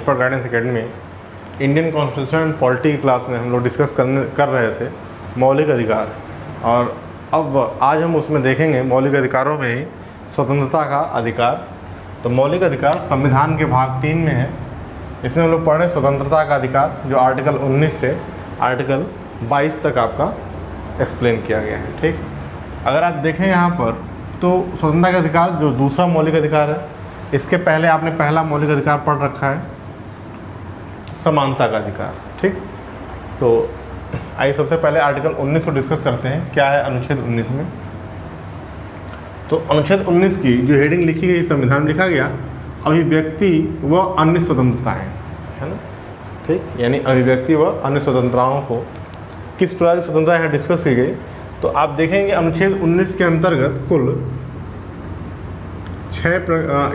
Expert guidance academy Indian constitution and polity की class में हम लोग डिस्कस कर रहे थे मौलिक अधिकार, और अब आज हम उसमें देखेंगे मौलिक अधिकारों में ही स्वतंत्रता का अधिकार। तो मौलिक अधिकार संविधान के भाग 3 में है। इसमें हम लोग पढ़ रहे हैं स्वतंत्रता का अधिकार, जो आर्टिकल 19 से आर्टिकल 22 तक आपका एक्सप्लेन किया गया है। ठीक, अगर आप देखें यहाँ पर तो स्वतंत्रता का अधिकार जो दूसरा मौलिक अधिकार है, इसके पहले आपने पहला मौलिक अधिकार पढ़ रखा है समानता का अधिकार। ठीक, तो आइए सबसे पहले आर्टिकल 19 को डिस्कस करते हैं। क्या है अनुच्छेद 19 में? तो अनुच्छेद 19 की जो हेडिंग लिखी गई संविधान में लिखा गया अभिव्यक्ति व अन्य स्वतंत्रताएँ, है ना। ठीक, यानी अभिव्यक्ति व अन्य स्वतंत्रताओं को किस प्रकार की स्वतंत्रता यहाँ डिस्कस की गई। तो आप देखेंगे अनुच्छेद 19 के अंतर्गत कुल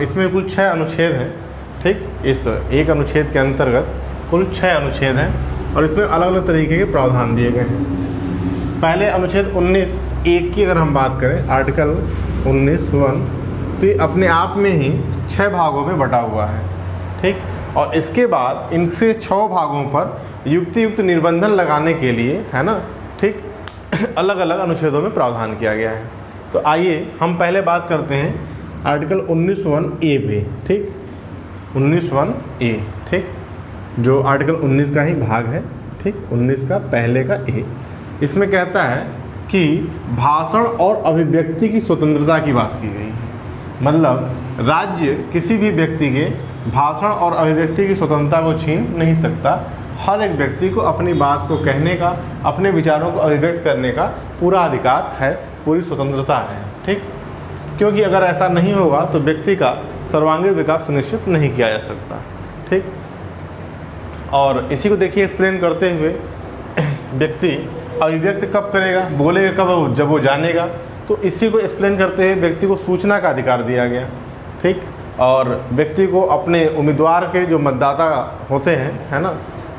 इसमें कुल 6 अनुच्छेद हैं। ठीक, इस एक अनुच्छेद के अंतर्गत कुल 6 अनुच्छेद हैं और इसमें अलग अलग तरीके के प्रावधान दिए गए हैं। पहले अनुच्छेद 19(1) की अगर हम बात करें, आर्टिकल 19(1), तो ये अपने आप में ही 6 भागों में बटा हुआ है। ठीक, और इसके बाद इनसे 6 भागों पर युक्त निर्बंधन लगाने के लिए, है ना, ठीक, अलग अलग अनुच्छेदों में प्रावधान किया गया है। तो आइए हम पहले बात करते हैं आर्टिकल 19(1)(a) पे। ठीक, 19(1)(a), ठीक, जो आर्टिकल 19 का ही भाग है। ठीक, 19 का पहले का ए, इसमें कहता है कि भाषण और अभिव्यक्ति की स्वतंत्रता की बात की गई है। मतलब राज्य किसी भी व्यक्ति के भाषण और अभिव्यक्ति की स्वतंत्रता को छीन नहीं सकता। हर एक व्यक्ति को अपनी बात को कहने का, अपने विचारों को अभिव्यक्त करने का पूरा अधिकार है, पूरी स्वतंत्रता है। ठीक, क्योंकि अगर ऐसा नहीं होगा तो व्यक्ति का सर्वांगीण विकास सुनिश्चित नहीं किया जा सकता। ठीक, और इसी को देखिए एक्सप्लेन करते हुए व्यक्ति अभिव्यक्त कब करेगा, बोलेगा कब, जब वो जानेगा। तो इसी को एक्सप्लेन करते हुए व्यक्ति को सूचना का अधिकार दिया गया। ठीक, और व्यक्ति को अपने उम्मीदवार के जो मतदाता होते हैं, है ना,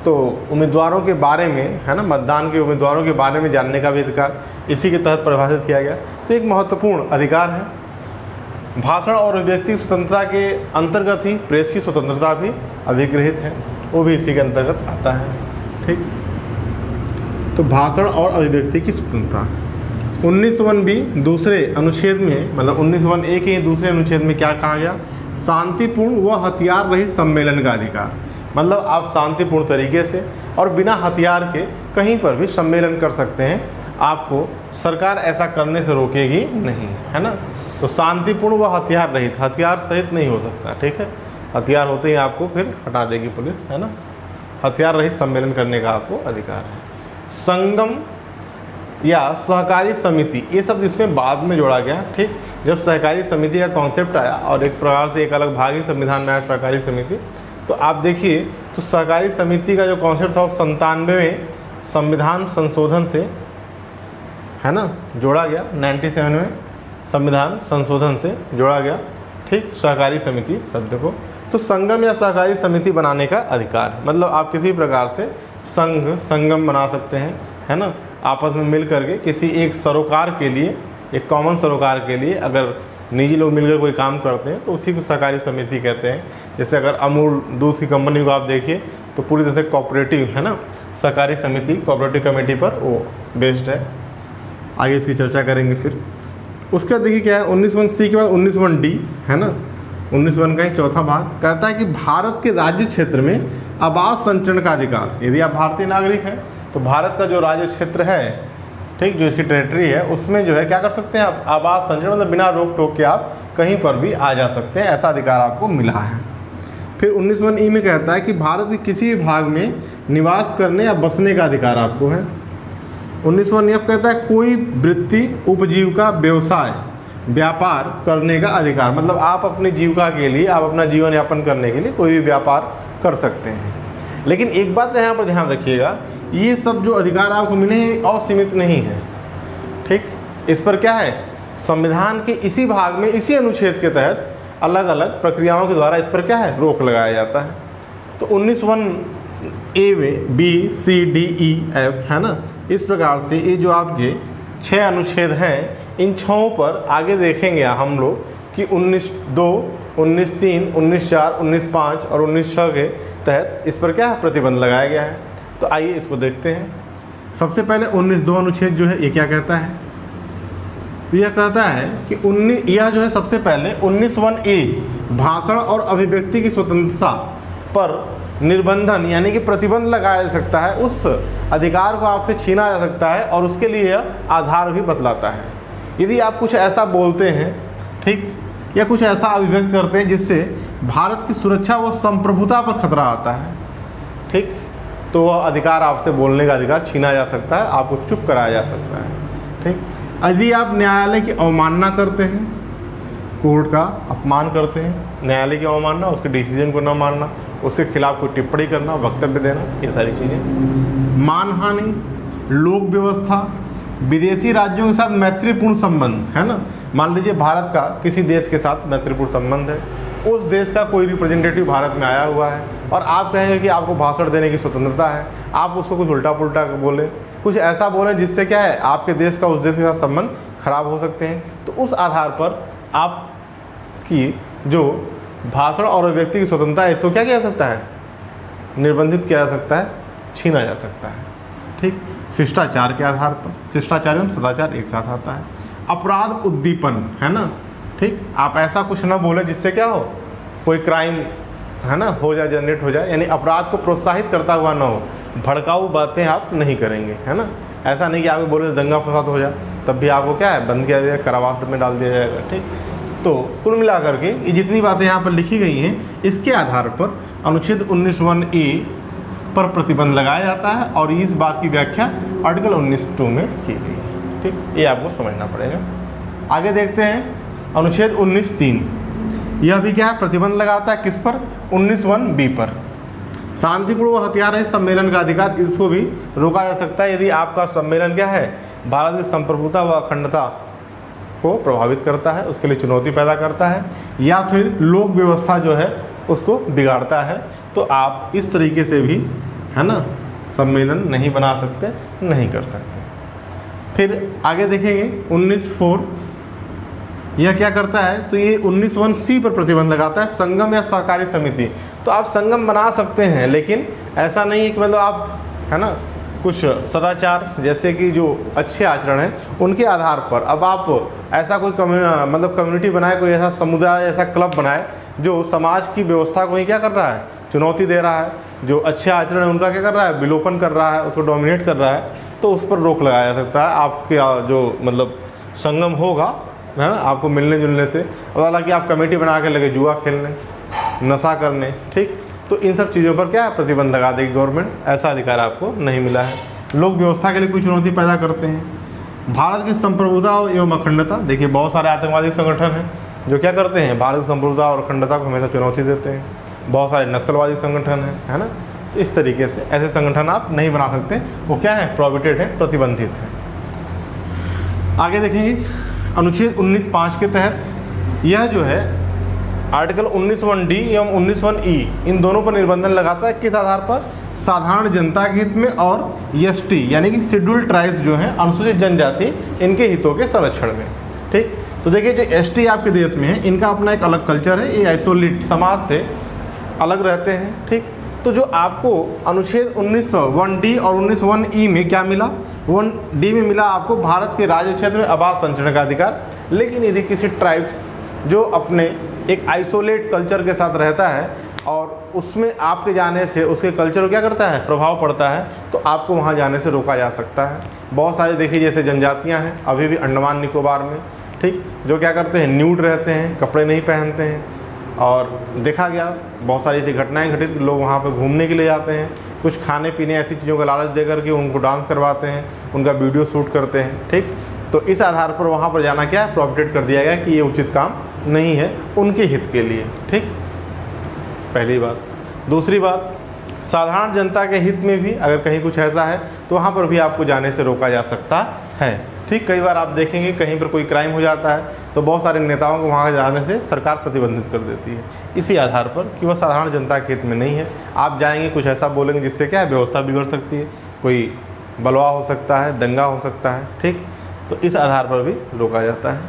तो उम्मीदवारों के बारे में, है ना, मतदान के उम्मीदवारों के बारे में जानने का भी अधिकार इसी के तहत परिभाषित किया गया। तो एक महत्वपूर्ण अधिकार है। भाषण और अभिव्यक्ति स्वतंत्रता के अंतर्गत ही प्रेस की स्वतंत्रता भी अभिगृहित है, वो भी इसी के अंतर्गत आता है। ठीक, तो भाषण और अभिव्यक्ति की स्वतंत्रता 19(1)(b) दूसरे अनुच्छेद में, मतलब 19(1)(a) के दूसरे अनुच्छेद में क्या कहा गया? शांतिपूर्ण व हथियार रहित सम्मेलन का अधिकार। मतलब आप शांतिपूर्ण तरीके से और बिना हथियार के कहीं पर भी सम्मेलन कर सकते हैं, आपको सरकार ऐसा करने से रोकेगी नहीं, है ना। तो शांतिपूर्ण व हथियार रहित, हथियार सहित नहीं हो सकता। ठीक है, हथियार होते ही आपको फिर हटा देगी पुलिस, है ना। हथियार रहित सम्मेलन करने का आपको अधिकार है। संगम या सहकारी समिति, ये सब इसमें बाद में जोड़ा गया। ठीक, जब सहकारी समिति का कॉन्सेप्ट आया और एक प्रकार से एक अलग भाग ही संविधान में आया सहकारी समिति, तो आप देखिए तो सहकारी समिति का जो कॉन्सेप्ट था वो 97वें संविधान संशोधन से, है ना, जोड़ा गया। 97 में संविधान संशोधन से जोड़ा गया। ठीक, सहकारी समिति शब्द को। तो संगम या सहकारी समिति बनाने का अधिकार, मतलब आप किसी प्रकार से संगम बना सकते हैं, है ना, आपस में मिल करके किसी एक सरोकार के लिए, एक कॉमन सरोकार के लिए अगर निजी लोग मिलकर कोई काम करते हैं तो उसी को सहकारी समिति कहते हैं। जैसे अगर अमूल दूध की कंपनी को आप देखिए तो पूरी तरह से कोऑपरेटिव, है ना, सहकारी समिति कोऑपरेटिव कमेटी पर वो बेस्ड है। आगे इसकी चर्चा करेंगे फिर। उसके बाद देखिए क्या है 19(1)(c) के बाद 19(1)(d), है ना, 19(1) का ही चौथा भाग कहता है कि भारत के राज्य क्षेत्र में आवास संचरण का अधिकार। यदि आप भारतीय नागरिक हैं तो भारत का जो राज्य क्षेत्र है, ठीक, जो इसकी टेरिटरी है, उसमें जो है क्या कर सकते हैं आप? आवास संचरण, मतलब बिना रोक टोक के आप कहीं पर भी आ जा सकते हैं, ऐसा अधिकार आपको मिला है। फिर 19(1)(e) में कहता है कि भारत के किसी भी भाग में निवास करने या बसने का अधिकार आपको है। 19(1)(f) कहता है कोई वृत्ति, उपजीविका, व्यवसाय, व्यापार करने का अधिकार। मतलब आप अपनी जीविका के लिए, आप अपना जीवन यापन करने के लिए कोई भी व्यापार कर सकते हैं। लेकिन एक बात यहाँ पर ध्यान रखिएगा, ये सब जो अधिकार आपको मिले हैं असीमित नहीं है। ठीक, इस पर क्या है, संविधान के इसी भाग में, इसी अनुच्छेद के तहत अलग अलग प्रक्रियाओं के द्वारा इस पर क्या है, रोक लगाया जाता है। तो 19(1)(a) में B, C, D, E, F, है ना, इस प्रकार से ये जो आपके 6 अनुच्छेद हैं, इन 6 पर आगे देखेंगे हम लोग कि 19(2) 19(3), 19(4), 19(5) और 19(6) के तहत इस पर क्या है, प्रतिबंध लगाया गया है। तो आइए इसको देखते हैं। सबसे पहले 19(2) अनुच्छेद जो है ये क्या कहता है, तो यह कहता है कि यह जो है सबसे पहले 19(1)(a) भाषण और अभिव्यक्ति की स्वतंत्रता पर निर्बंधन यानी कि प्रतिबंध लगाया जा सकता है, उस अधिकार को आपसे छीना जा सकता है और उसके लिए यह आधार भी बतलाता है। यदि आप कुछ ऐसा बोलते हैं, ठीक, या कुछ ऐसा अभिव्यक्त करते हैं जिससे भारत की सुरक्षा व संप्रभुता पर खतरा आता है, ठीक, तो वह अधिकार आपसे बोलने का अधिकार छीना जा सकता है, आपको चुप कराया जा सकता है, ठीक। यदि आप न्यायालय की अवमानना करते हैं, कोर्ट का अपमान करते हैं, न्यायालय की अवमानना, उसके डिसीजन को न मानना, उसके खिलाफ कोई टिप्पणी करना, वक्तव्य देना, ये सारी चीज़ें, मानहानि, लोक व्यवस्था, विदेशी राज्यों के साथ मैत्रीपूर्ण संबंध, है ना, मान लीजिए भारत का किसी देश के साथ मैत्रीपूर्ण संबंध है, उस देश का कोई रिप्रेजेंटेटिव भारत में आया हुआ है और आप कहेंगे कि आपको भाषण देने की स्वतंत्रता है, आप उसको कुछ उल्टा पुल्टा बोलें, कुछ ऐसा बोलें जिससे क्या है आपके देश का उस देश के साथ संबंध खराब हो सकते हैं, तो उस आधार पर आपकी जो भाषण और अभिव्यक्ति की स्वतंत्रता है इसको क्या किया जा सकता है, निर्बंधित किया जा सकता है, छीना जा सकता है, ठीक। शिष्टाचार के आधार पर, शिष्टाचार एवं सदाचार एक साथ आता है। अपराध उद्दीपन, है ना, ठीक, आप ऐसा कुछ ना बोले जिससे क्या हो, कोई क्राइम, है ना, हो जाए, जनरेट हो जाए, यानी अपराध को प्रोत्साहित करता हुआ ना हो, भड़काऊ बातें आप नहीं करेंगे, है ना, ऐसा नहीं कि आपको बोले दंगा फसाद हो जाए तब भी आपको क्या है बंद किया जाएगा, कारावास में डाल दिया जाएगा, ठीक। तो कुल मिलाकर के ये जितनी बातें यहाँ पर लिखी गई हैं इसके आधार पर अनुच्छेद 19(1)(a) पर प्रतिबंध लगाया जाता है और इस बात की व्याख्या आर्टिकल 19(2) में की गई है, ठीक, ये आपको समझना पड़ेगा। आगे देखते हैं अनुच्छेद 19(3), यह भी क्या है, प्रतिबंध लगाता है किस पर, 19(1)(b) पर, शांतिपूर्ण व हथियार रहित सम्मेलन का अधिकार, इसको भी रोका जा सकता है यदि आपका सम्मेलन क्या है भारत की संप्रभुता व अखंडता को प्रभावित करता है, उसके लिए चुनौती पैदा करता है, या फिर लोक व्यवस्था जो है उसको बिगाड़ता है, तो आप इस तरीके से भी, है ना, सम्मेलन नहीं बना सकते, नहीं कर सकते। फिर आगे देखेंगे 19(4), यह क्या करता है, तो ये 19(1)(c) पर प्रतिबंध लगाता है, संगम या सहकारी समिति। तो आप संगम बना सकते हैं लेकिन ऐसा नहीं है कि मतलब आप, है ना, कुछ सदाचार जैसे कि जो अच्छे आचरण हैं उनके आधार पर अब आप ऐसा कोई मतलब कम्युनिटी बनाए, कोई ऐसा समुदाय, ऐसा क्लब बनाए जो समाज की व्यवस्था को ही क्या कर रहा है, चुनौती दे रहा है, जो अच्छे आचरण है उनका क्या कर रहा है, विलोपन कर रहा है, उसको डोमिनेट कर रहा है, तो उस पर रोक लगाया जा सकता है। आपके जो मतलब संगम होगा, है ना, आपको मिलने जुलने से, और हालांकि आप कमेटी बना के लगे जुआ खेलने, नशा करने, ठीक, तो इन सब चीज़ों पर क्या है प्रतिबंध लगा देगी गवर्नमेंट, ऐसा अधिकार आपको नहीं मिला है। लोक व्यवस्था के लिए कोई चुनौती पैदा करते हैं, भारत की संप्रभुता एवं अखंडता, देखिए बहुत सारे आतंकवादी संगठन हैं जो क्या करते हैं भारत की संप्रभुता और अखंडता को हमेशा चुनौती देते हैं, बहुत सारे नक्सलवादी संगठन हैं, है ना, तो इस तरीके से ऐसे संगठन आप नहीं बना सकते, वो क्या है, प्रोहिबिटेड है, प्रतिबंधित है। आगे देखेंगे अनुच्छेद 19(5) के तहत यह जो है आर्टिकल 19(1)(d) एवं 19(1)(e) इन दोनों पर निर्बंधन लगाता है, किस आधार पर, साधारण जनता के हित में और एसटी यानी कि शेड्यूल्ड ट्राइब जो हैं, अनुसूचित जनजाति, इनके हितों के संरक्षण में, ठीक। तो देखिए जो एसटी आपके देश में है इनका अपना एक अलग कल्चर है, ये आइसोलेट समाज से अलग रहते हैं, ठीक। तो जो आपको अनुच्छेद 19(1)(d) और 19(1)(e) में क्या मिला, 1D में मिला आपको भारत के राज्य क्षेत्र में आवास संचरण का अधिकार, लेकिन यदि किसी ट्राइब्स जो अपने एक आइसोलेट कल्चर के साथ रहता है और उसमें आपके जाने से उसके कल्चर को क्या करता है, प्रभाव पड़ता है, तो आपको वहाँ जाने से रोका जा सकता है। बहुत सारे देखिए जैसे जनजातियाँ हैं अभी भी अंडमान निकोबार में, ठीक, जो क्या करते हैं, न्यूड रहते हैं, कपड़े नहीं पहनते हैं, और देखा गया बहुत सारी ऐसी घटनाएं घटित, लोग वहाँ पे घूमने के लिए जाते हैं, कुछ खाने पीने ऐसी चीज़ों का लालच दे करके उनको डांस करवाते हैं, उनका वीडियो शूट करते हैं, ठीक। तो इस आधार पर वहाँ पर जाना क्या है, प्रोहिबिटेड कर दिया गया कि ये उचित काम नहीं है उनके हित के लिए, ठीक, पहली बात। दूसरी बात, साधारण जनता के हित में भी अगर कहीं कुछ ऐसा है तो वहाँ पर भी आपको जाने से रोका जा सकता है, ठीक। कई बार आप देखेंगे कहीं पर कोई क्राइम हो जाता है तो बहुत सारे नेताओं को वहाँ जाने से सरकार प्रतिबंधित कर देती है, इसी आधार पर कि वह साधारण जनता के हित में नहीं है। आप जाएंगे कुछ ऐसा बोलेंगे जिससे क्या है, व्यवस्था बिगड़ सकती है, कोई बलवा हो सकता है, दंगा हो सकता है, ठीक। तो इस आधार पर भी रोका जाता है।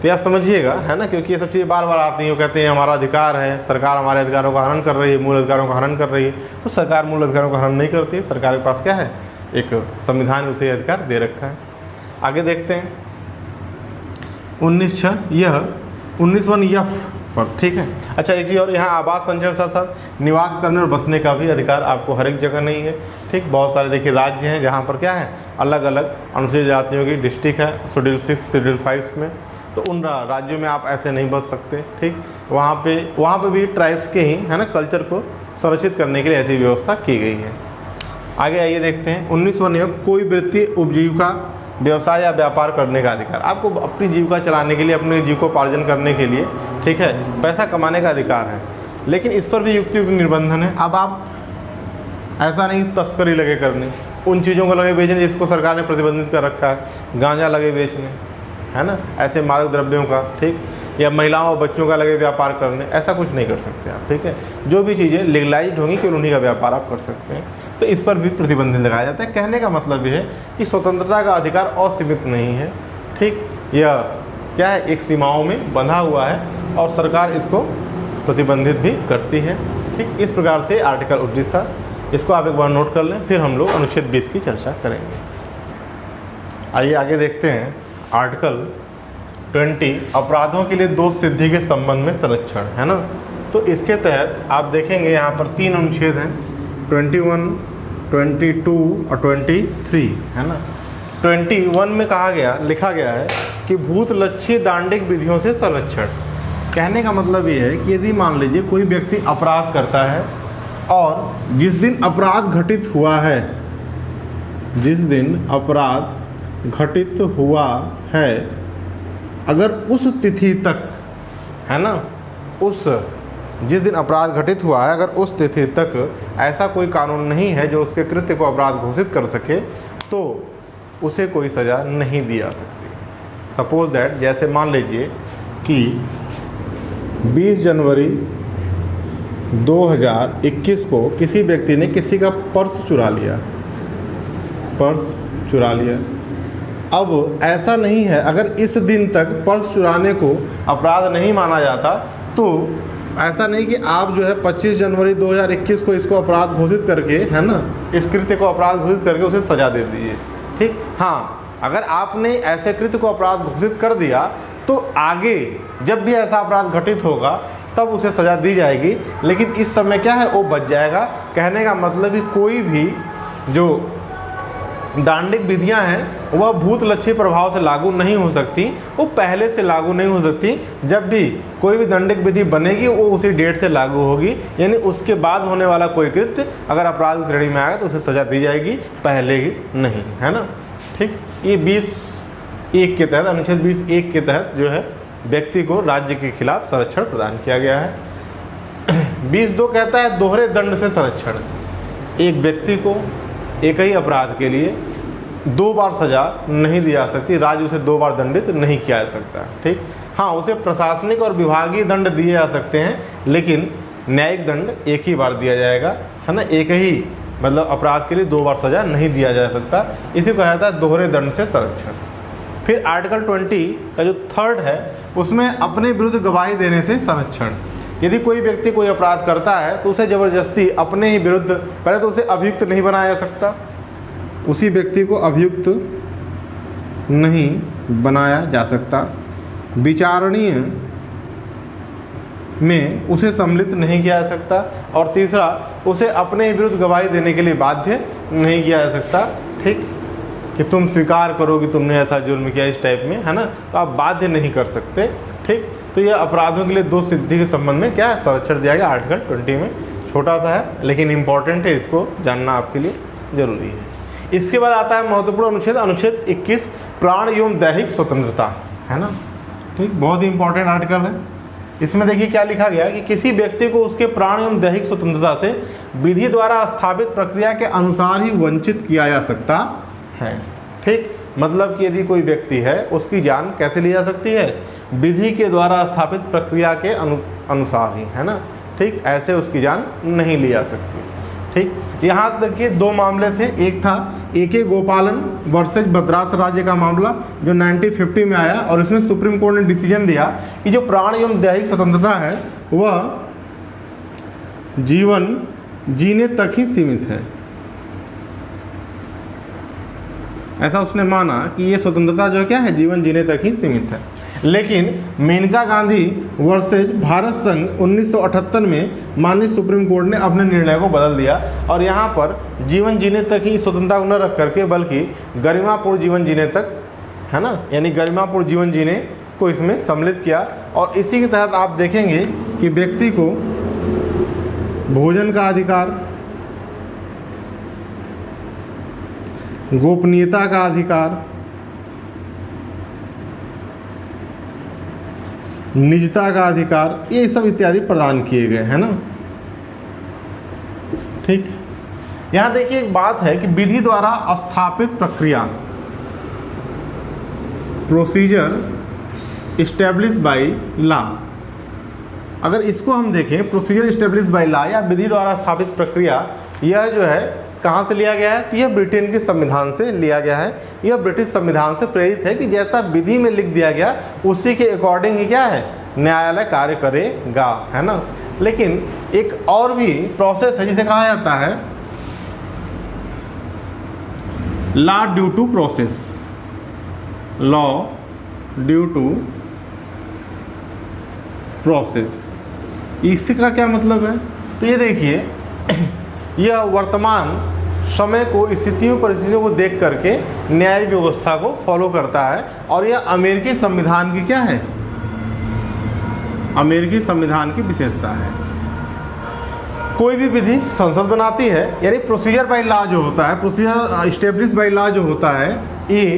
तो ये आप समझिएगा, है ना, क्योंकि ये सब चीज़ें बार बार आती हैं। वो कहते हैं हमारा अधिकार है, सरकार हमारे अधिकारों का हनन कर रही है, मूल अधिकारों का हनन कर रही है। तो सरकार मूल अधिकारों का हनन नहीं करती है, सरकार के पास क्या है, एक संविधान उसे अधिकार दे रखा है। आगे देखते हैं 19(6), यह 19(1)(f) पर, ठीक है। अच्छा, एक चीज़ और, यहाँ आवास संचरण साथ साथ निवास करने और बसने का भी अधिकार आपको हर एक जगह नहीं है, ठीक। बहुत सारे देखिए राज्य हैं जहाँ पर क्या है, अलग अलग अनुसूचित जातियों की डिस्ट्रिक्ट है, शेड्यूल 6, शेड्यूल 5 में। तो उन राज्यों में आप ऐसे नहीं बस सकते, ठीक। वहाँ पे भी ट्राइब्स के ही, है ना, कल्चर को संरक्षित करने के लिए ऐसी व्यवस्था की गई है। आगे आइए देखते हैं 19(1)(f), कोई वृत्ति, उपजीविका, व्यवसाय या व्यापार करने का अधिकार। आपको अपनी जीविका चलाने के लिए, अपने जीविकोपार्जन करने के लिए, ठीक है, पैसा कमाने का अधिकार है, लेकिन इस पर भी युक्त निर्बंधन है। अब आप ऐसा नहीं तस्करी लगे करने, उन चीज़ों को लगे बेचने जिसको सरकार ने प्रतिबंधित कर रखा है, गांजा लगे बेचने, है ना, ऐसे मादक द्रव्यों का, ठीक, या महिलाओं और बच्चों का लगे व्यापार करने, ऐसा कुछ नहीं कर सकते आप, ठीक है। जो भी चीज़ें लीगलाइज्ड होंगी केवल उन्हीं का व्यापार आप कर सकते हैं, तो इस पर भी प्रतिबंध लगाया जाता है। कहने का मतलब ये है कि स्वतंत्रता का अधिकार असीमित नहीं है, ठीक, यह क्या है, एक सीमाओं में बंधा हुआ है और सरकार इसको प्रतिबंधित भी करती है, ठीक। इस प्रकार से आर्टिकल 19 था, इसको आप एक बार नोट कर लें, फिर हम लोग अनुच्छेद 20 की चर्चा करेंगे। आइए आगे देखते हैं आर्टिकल 20, अपराधों के लिए दोष सिद्धि के संबंध में संरक्षण, है ना। तो इसके तहत आप देखेंगे यहाँ पर 3 अनुच्छेद हैं, 21, 22 और 23, है ना। 21 में कहा गया, लिखा गया है कि भूतलक्षी दांडिक विधियों से संरक्षण। कहने का मतलब ये है कि यदि मान लीजिए कोई व्यक्ति अपराध करता है और जिस दिन अपराध घटित हुआ है, जिस दिन अपराध घटित हुआ है, अगर उस तिथि तक, है ना, उस जिस दिन अपराध घटित हुआ है, अगर उस तिथि तक ऐसा कोई कानून नहीं है जो उसके कृत्य को अपराध घोषित कर सके, तो उसे कोई सज़ा नहीं दी जा सकती। सपोज दैट, जैसे मान लीजिए कि 20 जनवरी 2021 को किसी व्यक्ति ने किसी का पर्स चुरा लिया। अब ऐसा नहीं है, अगर इस दिन तक पर्स चुराने को अपराध नहीं माना जाता, तो ऐसा नहीं कि आप जो है 25 जनवरी 2021 को इसको अपराध घोषित करके, है ना, इस कृत्य को अपराध घोषित करके उसे सज़ा दे दीजिए, ठीक। हाँ, अगर आपने ऐसे कृत्य को अपराध घोषित कर दिया तो आगे जब भी ऐसा अपराध घटित होगा तब उसे सज़ा दी जाएगी, लेकिन इस समय क्या है, वो बच जाएगा। कहने का मतलब कि कोई भी जो दांडिक विधियां हैं वह भूतलक्षी प्रभाव से लागू नहीं हो सकती, वो पहले से लागू नहीं हो सकती। जब भी कोई भी दंडिक विधि बनेगी वो उसी डेट से लागू होगी, यानी उसके बाद होने वाला कोई कृत्य अगर अपराध श्रेणी में आएगा तो उसे सज़ा दी जाएगी, पहले ही नहीं, है ना, ठीक। ये 20(1) के तहत, अनुच्छेद 20(1) के तहत जो है व्यक्ति को राज्य के खिलाफ संरक्षण प्रदान किया गया है। 20(2) कहता है दोहरे दंड से संरक्षण। एक व्यक्ति को एक ही अपराध के लिए 2 बार सज़ा नहीं दी जा सकती, राज्य उसे 2 बार दंडित नहीं किया जा सकता, ठीक। हाँ, उसे प्रशासनिक और विभागीय दंड दिए जा सकते हैं, लेकिन न्यायिक दंड एक ही बार दिया जाएगा, है ना। एक ही मतलब अपराध के लिए 2 बार सज़ा नहीं दिया जा सकता, इसी को कहा जाता है दोहरे दंड से संरक्षण। फिर आर्टिकल 20 का जो 3rd है, उसमें अपने विरुद्ध गवाही देने से संरक्षण। यदि कोई व्यक्ति कोई अपराध करता है तो उसे ज़बरदस्ती अपने ही विरुद्ध, पहले तो उसे अभियुक्त नहीं बनाया जा सकता, उसी व्यक्ति को अभियुक्त नहीं बनाया जा सकता, विचारणीय में उसे सम्मिलित नहीं किया जा सकता, और तीसरा, उसे अपने ही विरुद्ध गवाही देने के लिए बाध्य नहीं किया जा सकता, ठीक, कि तुम स्वीकार करो कि तुमने ऐसा जुर्म किया इस टाइप में, है ना, तो आप बाध्य नहीं कर सकते, ठीक। तो यह अपराधों के लिए दोष सिद्धि के संबंध में क्या है, संरक्षण दिया गया आर्टिकल 20 में। छोटा सा है लेकिन इम्पॉर्टेंट है, इसको जानना आपके लिए जरूरी है। इसके बाद आता है महत्वपूर्ण अनुच्छेद, अनुच्छेद 21, प्राण एवं दैहिक स्वतंत्रता, है ना, ठीक, बहुत ही इंपॉर्टेंट आर्टिकल है। इसमें देखिए क्या लिखा गया है कि किसी व्यक्ति को उसके प्राण एवं दैहिक स्वतंत्रता से विधि द्वारा स्थापित प्रक्रिया के अनुसार ही वंचित किया जा सकता है, ठीक। मतलब कि यदि कोई व्यक्ति है उसकी जान कैसे ली जा सकती है, विधि के द्वारा स्थापित प्रक्रिया के अनुसार ही, है ना, ठीक, ऐसे उसकी जान नहीं ली जा सकती, ठीक। यहाँ से देखिए 2 मामले थे, एक था AK गोपालन वर्सेज मद्रास राज्य का मामला जो 1950 में आया, और इसमें सुप्रीम कोर्ट ने डिसीजन दिया कि जो प्राण एवं दैहिक स्वतंत्रता है वह जीवन जीने तक ही सीमित है। ऐसा उसने माना कि ये स्वतंत्रता जो क्या है, जीवन जीने तक ही सीमित है। लेकिन मेनका गांधी वर्सेज भारत संघ 1978 में माननीय सुप्रीम कोर्ट ने अपने निर्णय को बदल दिया और यहाँ पर जीवन जीने तक ही स्वतंत्रता को न रख करके बल्कि गरिमापूर्ण जीवन जीने तक, है ना, यानी गरिमापूर्ण जीवन जीने को इसमें सम्मिलित किया। और इसी के तहत आप देखेंगे कि व्यक्ति को भोजन का अधिकार, गोपनीयता का अधिकार, निजता का अधिकार, ये सब इत्यादि प्रदान किए गए हैं ना। ठीक, यहाँ देखिए एक बात है कि विधि द्वारा स्थापित प्रक्रिया, प्रोसीजर इस्टेब्लिश बाय लॉ, अगर इसको हम देखें प्रोसीजर इस्टेब्लिश बाय लॉ या विधि द्वारा स्थापित प्रक्रिया, यह जो है कहाँ से लिया गया है, तो यह ब्रिटेन के संविधान से लिया गया है। यह ब्रिटिश संविधान से प्रेरित है कि जैसा विधि में लिख दिया गया उसी के अकॉर्डिंग ही क्या है, न्यायालय कार्य करेगा, है ना। लेकिन एक और भी प्रोसेस है जिसे कहा जाता है law due to process, law due to process. इसका क्या मतलब है, तो ये देखिए यह वर्तमान समय को, स्थितियों परिस्थितियों को देख करके न्याय व्यवस्था को फॉलो करता है और यह अमेरिकी संविधान की क्या है, अमेरिकी संविधान की विशेषता है। कोई भी विधि संसद बनाती है, यानी प्रोसीजर बाय लॉ जो होता है, प्रोसीजर इस्टेब्लिश बाय लॉ जो होता है, ये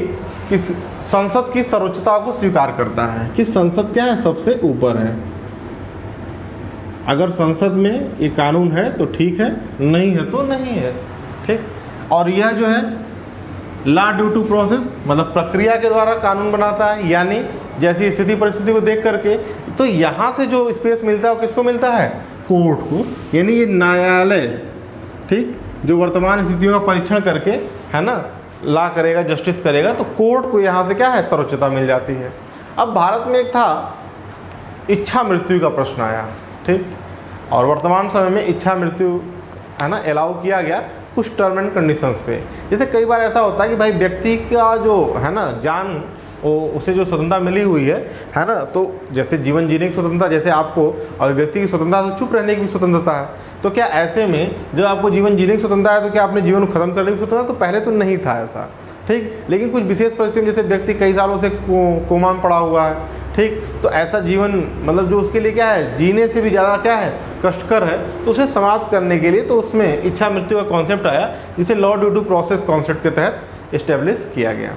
किस संसद की सर्वोच्चता को स्वीकार करता है कि संसद क्या है, सबसे ऊपर है। अगर संसद में ये कानून है तो ठीक है, नहीं है तो नहीं है। ठीक, और यह जो है लॉ ड्यू टू प्रोसेस मतलब प्रक्रिया के द्वारा कानून बनाता है, यानी जैसी स्थिति परिस्थिति को देख करके। तो यहाँ से जो स्पेस मिलता है वो किसको मिलता है, कोर्ट को, यानी ये न्यायालय, ठीक, जो वर्तमान स्थितियों का परीक्षण करके, है ना, लॉ करेगा, जस्टिस करेगा, तो कोर्ट को यहाँ से क्या है, सर्वोच्चता मिल जाती है। अब भारत में एक था इच्छा मृत्यु का प्रश्न आया, ठीक, और वर्तमान समय में इच्छा मृत्यु, है ना, अलाउ किया गया कुछ टर्म एंड कंडीशंस पे। जैसे कई बार ऐसा होता है कि भाई व्यक्ति का जो है ना जान, उसे जो स्वतंत्रता मिली हुई है ना, तो जैसे जीवन जीने की स्वतंत्रता जैसे आपको, और व्यक्ति की स्वतंत्रता तो चुप रहने की भी स्वतंत्रता है। तो क्या ऐसे में जब आपको जीवन जीने की स्वतंत्रता है तो क्या अपने जीवन को खत्म करने की स्वतंत्रता, तो पहले तो नहीं था ऐसा, ठीक। लेकिन कुछ विशेष परिस्थिति में जैसे व्यक्ति कई सालों से कोमा में पड़ा हुआ है, ठीक, तो ऐसा जीवन मतलब जो उसके लिए क्या है, जीने से भी ज़्यादा क्या है, कष्टकर है, तो उसे समाप्त करने के लिए तो उसमें इच्छा मृत्यु का कॉन्सेप्ट आया, जिसे law due to process concept के तहत इस्टेब्लिश किया गया,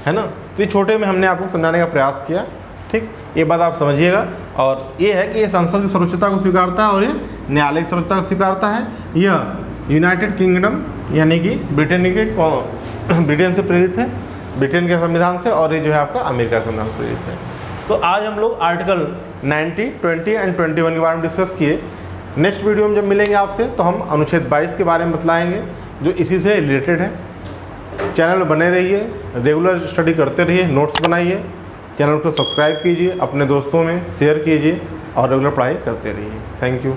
है ना। तो ये छोटे में हमने आपको समझाने का प्रयास किया, ठीक। ये बात आप समझिएगा। और ये है कि ये संसद की सर्वोच्चता को स्वीकारता है और ये न्यायालय की सर्वोच्चता को स्वीकारता है। यह यूनाइटेड किंगडम यानी कि ब्रिटेन से प्रेरित है, ब्रिटेन के संविधान से, और ये जो है आपका अमेरिका के संविधान से प्रेरित है। तो आज हम लोग आर्टिकल 90, 20 एंड 21 के बारे में डिस्कस किए। नेक्स्ट वीडियो में जब मिलेंगे आपसे तो हम अनुच्छेद 22 के बारे में बतलाएंगे जो इसी से रिलेटेड है। चैनल में बने रहिए, रेगुलर स्टडी करते रहिए, नोट्स बनाइए, चैनल को सब्सक्राइब कीजिए, अपने दोस्तों में शेयर कीजिए और रेगुलर पढ़ाई करते रहिए। Thank you.